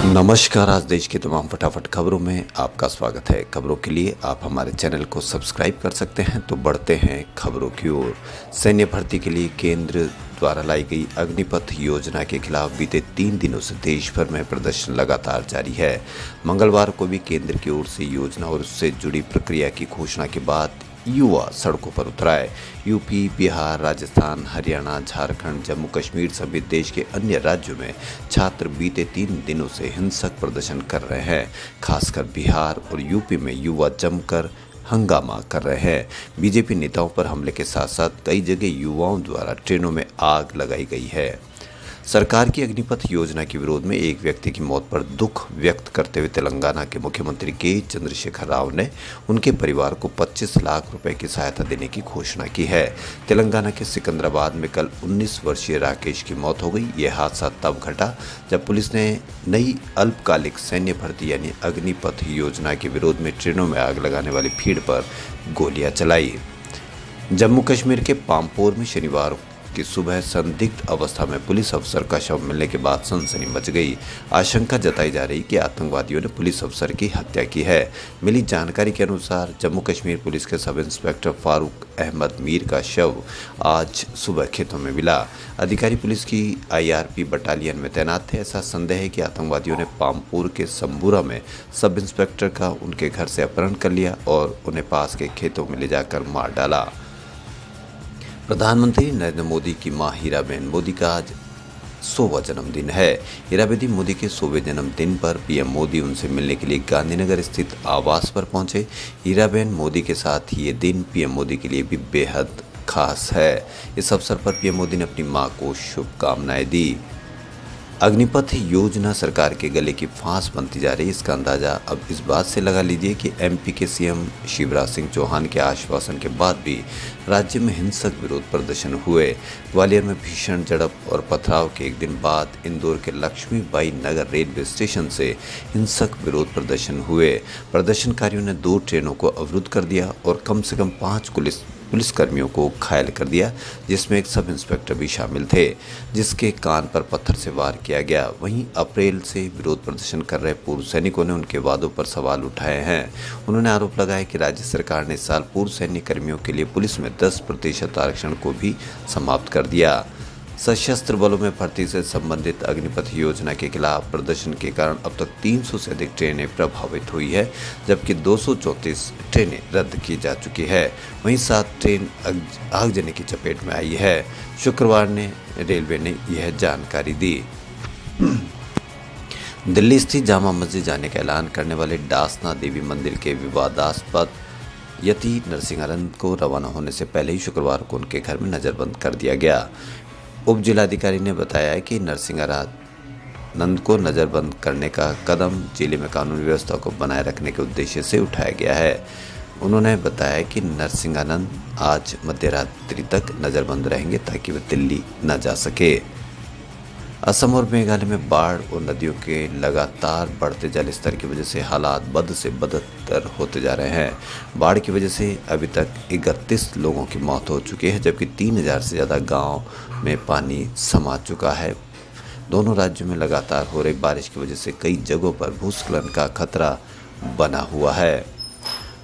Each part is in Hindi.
नमस्कार। आज देश की तमाम फटाफट खबरों में आपका स्वागत है। खबरों के लिए आप हमारे चैनल को सब्सक्राइब कर सकते हैं। तो बढ़ते हैं खबरों की ओर। सैन्य भर्ती के लिए केंद्र द्वारा लाई गई अग्निपथ योजना के खिलाफ बीते 3 दिनों से देश भर में प्रदर्शन लगातार जारी है। मंगलवार को भी केंद्र की ओर से योजना और उससे जुड़ी प्रक्रिया की घोषणा के बाद युवा सड़कों पर उतरा है। यूपी, बिहार, राजस्थान, हरियाणा, झारखंड, जम्मू कश्मीर समेत देश के अन्य राज्यों में छात्र बीते 3 दिनों से हिंसक प्रदर्शन कर रहे हैं। खासकर बिहार और यूपी में युवा जमकर हंगामा कर रहे हैं। बीजेपी नेताओं पर हमले के साथ साथ कई जगह युवाओं द्वारा ट्रेनों में आग लगाई गई है। सरकार की अग्निपथ योजना के विरोध में एक व्यक्ति की मौत पर दुख व्यक्त करते हुए तेलंगाना के मुख्यमंत्री के चंद्रशेखर राव ने उनके परिवार को 25 लाख रुपए की सहायता देने की घोषणा की है। तेलंगाना के सिकंदराबाद में कल 19 वर्षीय राकेश की मौत हो गई। यह हादसा तब घटा जब पुलिस ने नई अल्पकालिक सैन्य भर्ती यानी अग्निपथ योजना के विरोध में ट्रेनों में आग लगाने वाली भीड़ पर गोलियां चलाई। जम्मू कश्मीर के पामपोर में शनिवार की सुबह संदिग्ध अवस्था में पुलिस अफसर का शव मिलने के बाद सनसनी मच गई। आशंका जताई जा रही कि आतंकवादियों ने पुलिस अफसर की हत्या की है। मिली जानकारी के अनुसार जम्मू कश्मीर पुलिस के सब इंस्पेक्टर फारूक अहमद मीर का शव आज सुबह खेतों में मिला। अधिकारी पुलिस की IRP बटालियन में तैनात थे। ऐसा संदेह है कि आतंकवादियों ने पामपुर के संबूरा में सब इंस्पेक्टर का उनके घर से अपहरण कर लिया और उन्हें पास के खेतों में ले जाकर मार डाला। प्रधानमंत्री नरेंद्र मोदी की मां हीराबेन मोदी का आज 100वां जन्मदिन है। हीराबेन मोदी के 100वें जन्मदिन पर पीएम मोदी उनसे मिलने के लिए गांधीनगर स्थित आवास पर पहुंचे। हीराबेन मोदी के साथ ये दिन पीएम मोदी के लिए भी बेहद खास है। इस अवसर पर पीएम मोदी ने अपनी मां को शुभकामनाएं दी। अग्निपथ योजना सरकार के गले की फांस बनती जा रही है। इसका अंदाजा अब इस बात से लगा लीजिए कि MP के CM शिवराज सिंह चौहान के आश्वासन के बाद भी राज्य में हिंसक विरोध प्रदर्शन हुए। ग्वालियर में भीषण झड़प और पथराव के एक दिन बाद इंदौर के लक्ष्मीबाई नगर रेलवे स्टेशन से हिंसक विरोध प्रदर्शन हुए। प्रदर्शनकारियों ने 2 ट्रेनों को अवरुद्ध कर दिया और कम से कम 5 पुलिसकर्मियों को घायल कर दिया, जिसमें एक सब इंस्पेक्टर भी शामिल थे, जिसके कान पर पत्थर से वार किया गया। वहीं अप्रैल से विरोध प्रदर्शन कर रहे पूर्व सैनिकों ने उनके वादों पर सवाल उठाए हैं। उन्होंने आरोप लगाया कि राज्य सरकार ने इस साल पूर्व सैन्य कर्मियों के लिए पुलिस में 10% आरक्षण को भी समाप्त कर दिया। सशस्त्र बलों में भर्ती से संबंधित अग्निपथ योजना के खिलाफ प्रदर्शन के कारण अब तक 300 से अधिक ट्रेनें प्रभावित हुई है, जबकि 234 ट्रेनें रद्द की जा चुकी है। वहीं 7 ट्रेन आगजनी की चपेट में आई है। शुक्रवार ने रेलवे ने यह जानकारी दी। दिल्ली स्थित जामा मस्जिद जाने का ऐलान करने वाले डासना देवी मंदिर के विवादास्पद यति नरसिंहानंद को रवाना होने से पहले ही शुक्रवार को उनके घर में नजरबंद कर दिया गया। उप जिलाधिकारी ने बताया कि नरसिंहानंद को नजरबंद करने का कदम जिले में कानून व्यवस्था को बनाए रखने के उद्देश्य से उठाया गया है। उन्होंने बताया कि नरसिंहानंद आज मध्यरात्रि तक नजरबंद रहेंगे ताकि वे दिल्ली न जा सके। असम और मेघालय में बाढ़ और नदियों के लगातार बढ़ते जलस्तर की वजह से हालात बद से बदतर होते जा रहे हैं। बाढ़ की वजह से अभी तक 31 लोगों की मौत हो चुकी है, जबकि 3000 से ज़्यादा गांव में पानी समा चुका है। दोनों राज्यों में लगातार हो रही बारिश की वजह से कई जगहों पर भूस्खलन का खतरा बना हुआ है।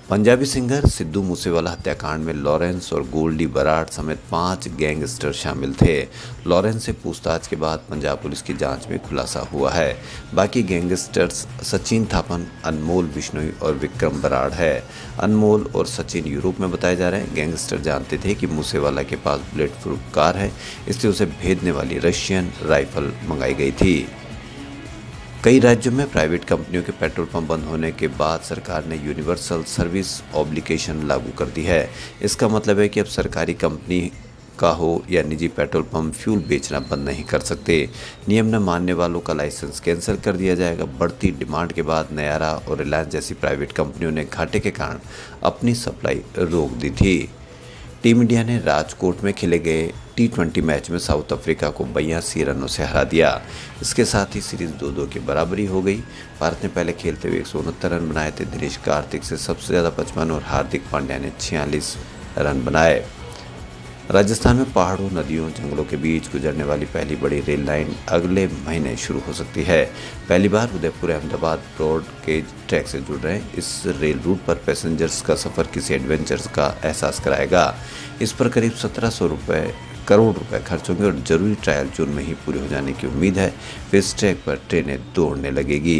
पंजाबी सिंगर सिद्धू मूसेवाला हत्याकांड में लॉरेंस और गोल्डी बराड़ समेत 5 गैंगस्टर शामिल थे। लॉरेंस से पूछताछ के बाद पंजाब पुलिस की जांच में खुलासा हुआ है। बाकी गैंगस्टर्स सचिन थापन, अनमोल बिश्नोई और विक्रम बराड़ है। अनमोल और सचिन यूरोप में बताए जा रहे हैं। गैंगस्टर जानते थे कि मूसेवाला के पास बुलेट प्रूफ कार है, इसलिए उसे भेजने वाली रशियन राइफल मंगाई गई थी। कई राज्यों में प्राइवेट कंपनियों के पेट्रोल पंप बंद होने के बाद सरकार ने यूनिवर्सल सर्विस ऑब्लिगेशन लागू कर दी है। इसका मतलब है कि अब सरकारी कंपनी का हो या निजी पेट्रोल पंप फ्यूल बेचना बंद नहीं कर सकते। नियम न मानने वालों का लाइसेंस कैंसिल कर दिया जाएगा। बढ़ती डिमांड के बाद नयारा और रिलायंस जैसी प्राइवेट कंपनियों ने घाटे के कारण अपनी सप्लाई रोक दी थी। टीम इंडिया ने राजकोट में खेले गए T20 मैच में साउथ अफ्रीका को 82 रनों से हरा दिया। इसके साथ ही सीरीज 2-2 की बराबरी हो गई। भारत ने पहले खेलते हुए 169 रन बनाए थे। दिनेश कार्तिक से सबसे ज़्यादा 55 और हार्दिक पांड्या ने 46 रन बनाए। राजस्थान में पहाड़ों, नदियों, जंगलों के बीच गुजरने वाली पहली बड़ी रेल लाइन अगले महीने शुरू हो सकती है। पहली बार Udaipur Ahmedabad broad gauge track से जुड़ रहे इस रेल रूट पर पैसेंजर्स का सफर किसी एडवेंचर्स का एहसास कराएगा। इस पर करीब 1700 करोड़ रुपए खर्च होंगे और जरूरी ट्रायल जून में ही पूरे हो जाने की उम्मीद है। फिर इस ट्रैक पर ट्रेनें दौड़ने लगेगी।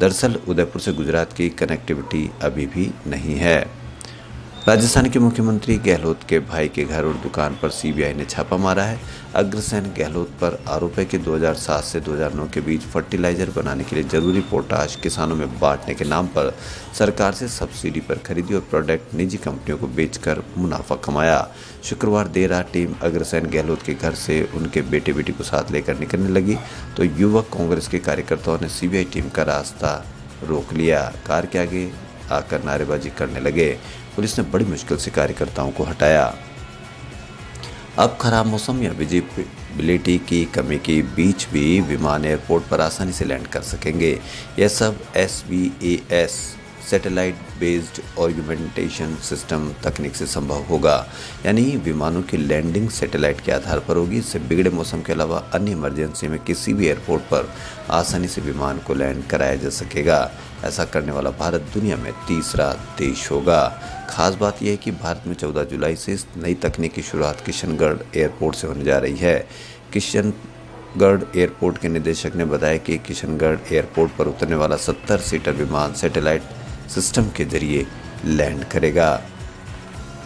दरअसल उदयपुर से गुजरात की कनेक्टिविटी अभी भी नहीं है। राजस्थान के मुख्यमंत्री गहलोत के भाई के घर और दुकान पर सीबीआई ने छापा मारा है। अग्रसेन गहलोत पर आरोप है कि 2007 से 2009 के बीच फर्टिलाइजर बनाने के लिए जरूरी पोटाश किसानों में बांटने के नाम पर सरकार से सब्सिडी पर खरीदी और प्रोडक्ट निजी कंपनियों को बेचकर मुनाफा कमाया। शुक्रवार देर रात टीम अग्रसेन गहलोत के घर से उनके बेटे बेटी को साथ लेकर निकलने लगी तो युवक कांग्रेस के कार्यकर्ताओं ने सीबीआई टीम का रास्ता रोक लिया। कार के आगे आकर नारेबाजी करने लगे। पुलिस ने बड़ी मुश्किल से कार्यकर्ताओं को हटाया। अब खराब मौसम या विजिबिलिटी की कमी के बीच भी विमान एयरपोर्ट पर आसानी से लैंड कर सकेंगे। यह सब SBAS satellite based augmentation system तकनीक से संभव होगा, यानी विमानों की लैंडिंग सैटेलाइट के आधार पर होगी। इससे बिगड़े मौसम के अलावा अन्य इमरजेंसी में किसी भी एयरपोर्ट पर आसानी से विमान को लैंड कराया जा सकेगा। ऐसा करने वाला भारत दुनिया में तीसरा देश होगा। खास बात यह है कि भारत में 14 जुलाई से इस नई तकनीक की शुरुआत किशनगढ़ एयरपोर्ट से होने जा रही है। किशनगढ़ एयरपोर्ट के निदेशक ने बताया कि किशनगढ़ एयरपोर्ट पर उतरने वाला 70 सीटर विमान सैटेलाइट सिस्टम के जरिए लैंड करेगा।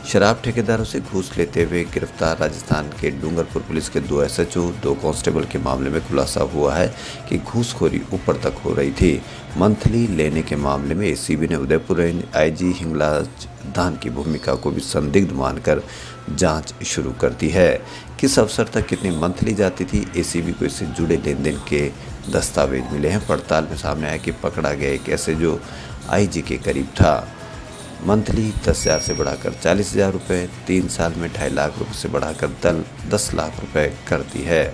शराब ठेकेदारों से घूस लेते हुए गिरफ्तार राजस्थान के डूंगरपुर पुलिस के 2 SHO 2 कांस्टेबल के मामले में खुलासा हुआ है कि घूसखोरी ऊपर तक हो रही थी। मंथली लेने के मामले में ACB ने उदयपुर रेंज IG हिंगलाज दान की भूमिका को भी संदिग्ध मानकर जांच शुरू कर दी है। किस अवसर तक कितनी मंथली जाती थी, ACB को इससे जुड़े लेन देन के दस्तावेज मिले हैं। पड़ताल में सामने आया कि पकड़ा गया एक SHO IG के करीब था। मंथली 10,000 से बढ़ाकर 40,000 रुपये, 3 साल में 2.5 लाख रुपये से बढ़ाकर 10 लाख रुपये कर दी है।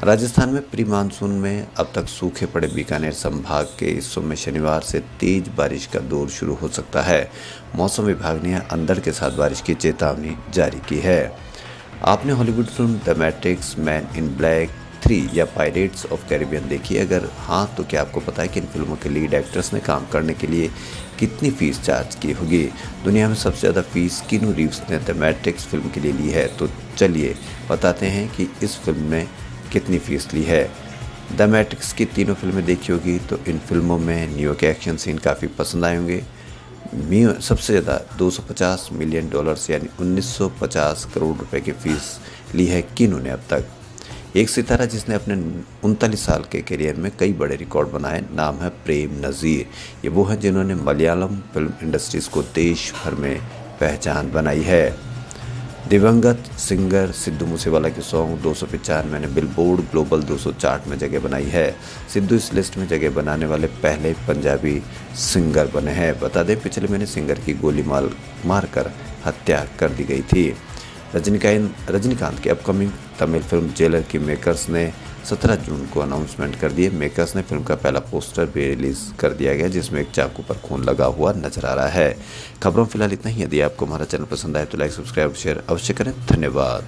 राजस्थान में प्री मानसून में अब तक सूखे पड़े बीकानेर संभाग के हिस्सों में शनिवार से तेज बारिश का दौर शुरू हो सकता है। मौसम विभाग ने अंधड़ के साथ बारिश की चेतावनी जारी की है। आपने Hollywood film the matrix, man in black 3 या पायरेट्स ऑफ कैरिबियन देखी? अगर हाँ तो क्या आपको पता है कि इन फिल्मों के लीड एक्ट्रेस ने काम करने के लिए कितनी फीस चार्ज की होगी? दुनिया में सबसे ज़्यादा फीस कीनू रीव्स ने द मैट्रिक्स फिल्म के लिए ली है। तो चलिए बताते हैं कि इस फिल्म ने कितनी फीस ली है। द मैट्रिक्स की तीनों फिल्में देखी होगी तो इन फिल्मों में नियो के एक्शन सीन काफ़ी पसंद आए होंगे। सबसे ज़्यादा $250 मिलियन यानी 1950 करोड़ रुपए की फीस ली है कीनू ने अब तक। एक सितारा जिसने अपने 39 साल के करियर में कई बड़े रिकॉर्ड बनाए, नाम है प्रेम नज़ीर। ये वो हैं जिन्होंने मलयालम फिल्म इंडस्ट्रीज़ को देश भर में पहचान बनाई है। दिवंगत सिंगर सिद्धू मूसेवाला के सॉन्ग 295 ने बिलबोर्ड ग्लोबल 200 चार्ट में जगह बनाई है। सिद्धू इस लिस्ट में जगह बनाने वाले पहले पंजाबी सिंगर बने हैं। बता दें पिछले महीने सिंगर की गोली मारकर हत्या कर दी गई थी। रजनीकांत की अपकमिंग तमिल फिल्म जेलर की मेकर्स ने 17 जून को अनाउंसमेंट कर दिए। मेकर्स ने फिल्म का पहला पोस्टर भी रिलीज कर दिया गया जिसमें एक चाकू पर खून लगा हुआ नजर आ रहा है। खबरों फिलहाल इतना ही। यदि आपको हमारा चैनल पसंद आए तो लाइक, सब्सक्राइब, शेयर अवश्य करें। धन्यवाद।